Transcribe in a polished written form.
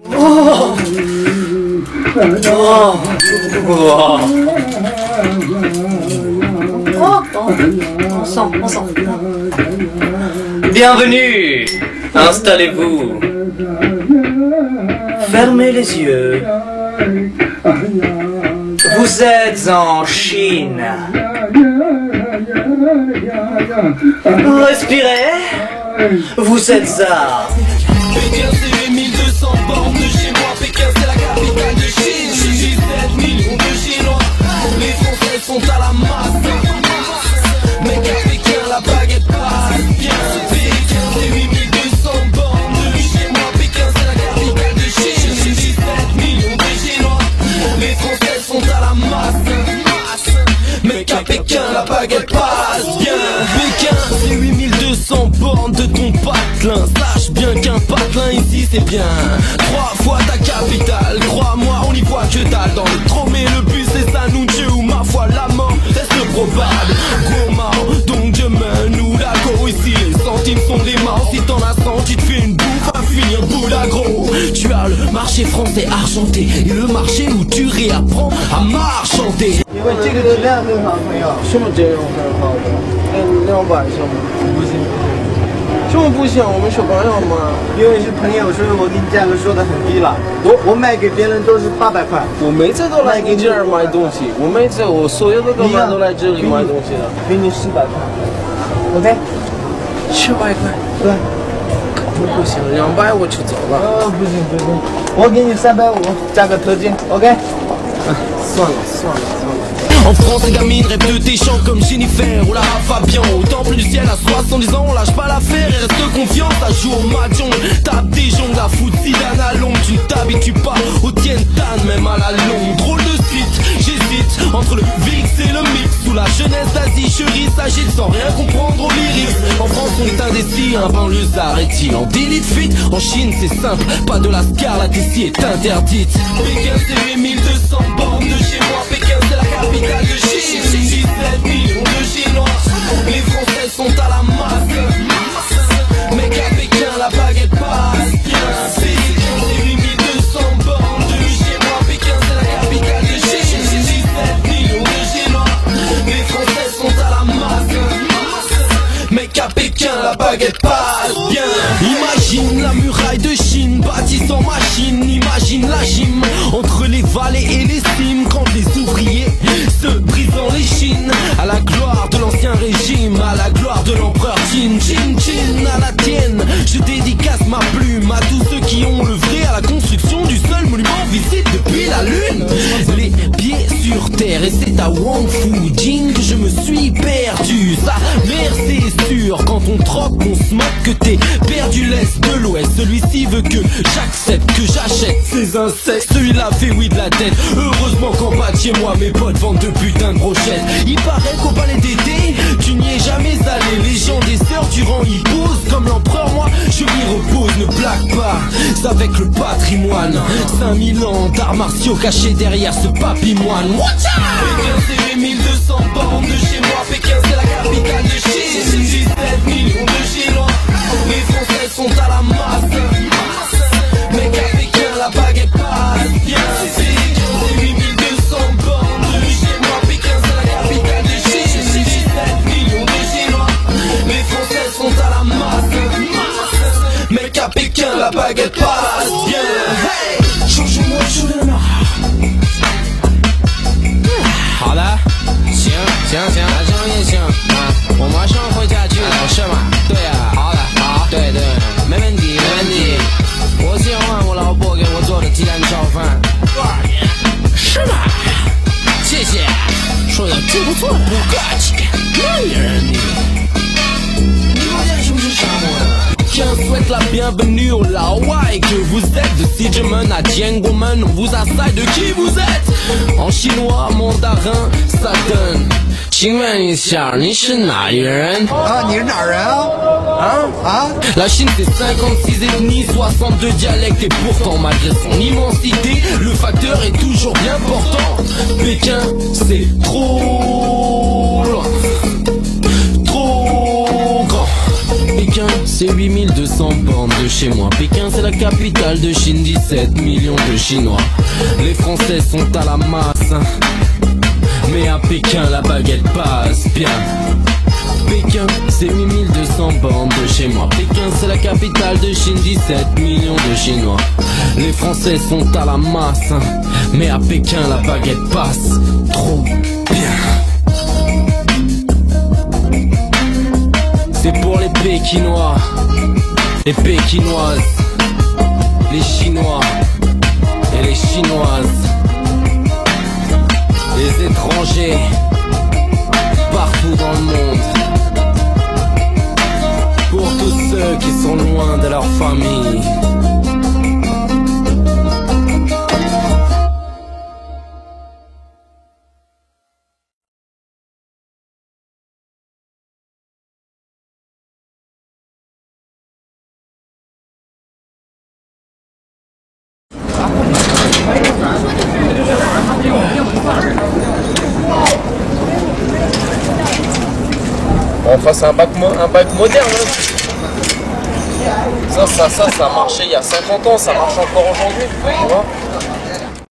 Oh. Oh. Oh. On sent. Bienvenue. Installez-vous. Fermez les yeux. Vous êtes en Chine. Respirez. Vous êtes à... Pékin c'est 1200 bornes de chez moi. Pékin c'est la capitale de Chine. 17 millions de Chinois. Les Français sont à la masse. Mais qu'à Pékin la baguette passe bien. Pékin c'est 8200 bornes de chez moi. Pékin c'est la capitale de Chine. 17 millions de Chinois. Les Français sont à la masse. Mais qu'à Pékin la baguette passe bien. Pékin c'est 8200 bornes de ton patelin. Sache bien qu'un patelin ici c'est bien 3 fois ta capitale. Crois-moi on y voit que dalle. Dans le tromé le bus c'est Sanunche ou ma foi la mort reste probable. Gros mao donc demain nous la go. Ici les centimes sont des morts. Si t'en as 100 tu te fais une bouffe à finir bout gros. Tu as le marché français argenté et le marché où tu réapprends à marchander. 因为这个质量很好，朋友。什么质量很好的？200行吗？不行。这么不行，我们是朋友嘛。因为是朋友，所以我给你价格说的很低了。我卖给别人都是800块。我每次都来你这儿买东西，我每次我所有的哥们都来这里买东西的。给你400块。OK。700块。对。不行，200我就走了。不行，我给你350，加个特金。OK。算了。En France, les gamines rêvent de tes chants comme Jennifer ou la Fabian. Au temple du ciel à 70 ans, on lâche pas l'affaire et reste confiant. Ça joue au mahjong, tape des jongles à foot, Zidane à Londres. Tu ne t'habitues pas au Tientan, même à la longue. Drôle de site, j'hésite entre le VX et le mix. Sous la jeunesse d'Asie, chérie s'agite sans rien comprendre aux lyrics. En France, on est indécis, un banlieusard est-il en délit de fuite? En Chine, c'est simple, pas de la scar, la ici est interdite. Pékin, c'est 1200 bornes de chez moi. Pékin, c'est la capitale de Chine, 17 millions de Chinois. Les Français sont à la masse. Mais qu'à Pékin la baguette passe bien. Pékin c'est 8200 bornes de chez moi. Pékin c'est la capitale de Chine, 17 millions de Chinois. Les Français sont à la masse. Mais qu'à Pékin la baguette passe bien. Imagine la muraille de Chine bâtie sans machine. Imagine la gym entre les vallées et les cimes. Quand les ouvriers se brisant les chines. À la gloire de l'ancien régime, à la gloire de l'empereur Qin. Chin chin à la tienne. Je dédicace ma plume à tous ceux qui ont œuvré à la construction du seul monument visible depuis la lune. Les pieds sur terre et c'est à Wang Fu Jing que je me suis perdu. Sa mère c'est sûr, quand on troque on se moque que t'es perdu l'est de l'ouest. Celui-ci veut que j'accepte, que j'achète ces insectes. Celui-là fait oui de la tête. Heureusement qu'en bas de chez moi mes potes vendent de putain de brochettes. Il paraît qu'au palais d'été tu n'y es jamais allé. Les gens des sœurs Durand y posent comme l'empereur. Moi je m'y repose, ne blague pas. C'est avec le patrimoine. 5000 ans d'arts martiaux cachés derrière ce papimoine. Pékin c'est 1200 bornes de chez moi. Pékin c'est la capitale de Chine, 17 millions de Chinois. Les Français sont à la masse. Mais qu'à Pékin la baguette passe bien. Pékin c'est 8200 bornes de chez moi. Pékin c'est la capitale de Chine, 17 millions de Chinois. Les Français sont à la masse. Mais qu'à Pékin la baguette passe bien. Hey, change-moi, change-moi. 好的，行，晚上也行啊，我马上回家去了，是吗？对啊，好的，好，对，没问题。我喜欢我老婆给我做的鸡蛋炒饭。多少年？是吗？谢谢，说的真不错的，不客气。那女人你有点什么是沙漠的？Tiens, souhaite la bienvenue au Laowai. Que vous êtes de Sijumen à Jianguomen. On vous assaille de qui vous êtes. En chinois, mandarin, ça donne. 请问一下，你是哪里人？啊，你是哪儿人啊？La Chine c'est 56 ethnies, 62 dialectes et pourtant malgré son immensité, le facteur est toujours bien portant. Pékin c'est trop loin, trop grand. Pékin, c'est 8200 bornes de chez moi. Pékin, c'est la capitale de Chine, 17 millions de Chinois. Les Français sont à la masse, mais à Pékin, la baguette passe bien. Pékin, c'est 8200 bornes de chez moi. Pékin, c'est la capitale de Chine, 17 millions de Chinois. Les Français sont à la masse, mais à Pékin, la baguette passe trop bien. C'est pour les Pékinois, les Pékinoises, les Chinois et les Chinoises, les étrangers partout dans le monde. Pour tous ceux qui sont loin de leur famille. Enfin, c'est un bac moderne. Hein. Ça a marché il y a 50 ans, ça marche encore aujourd'hui. Tu vois.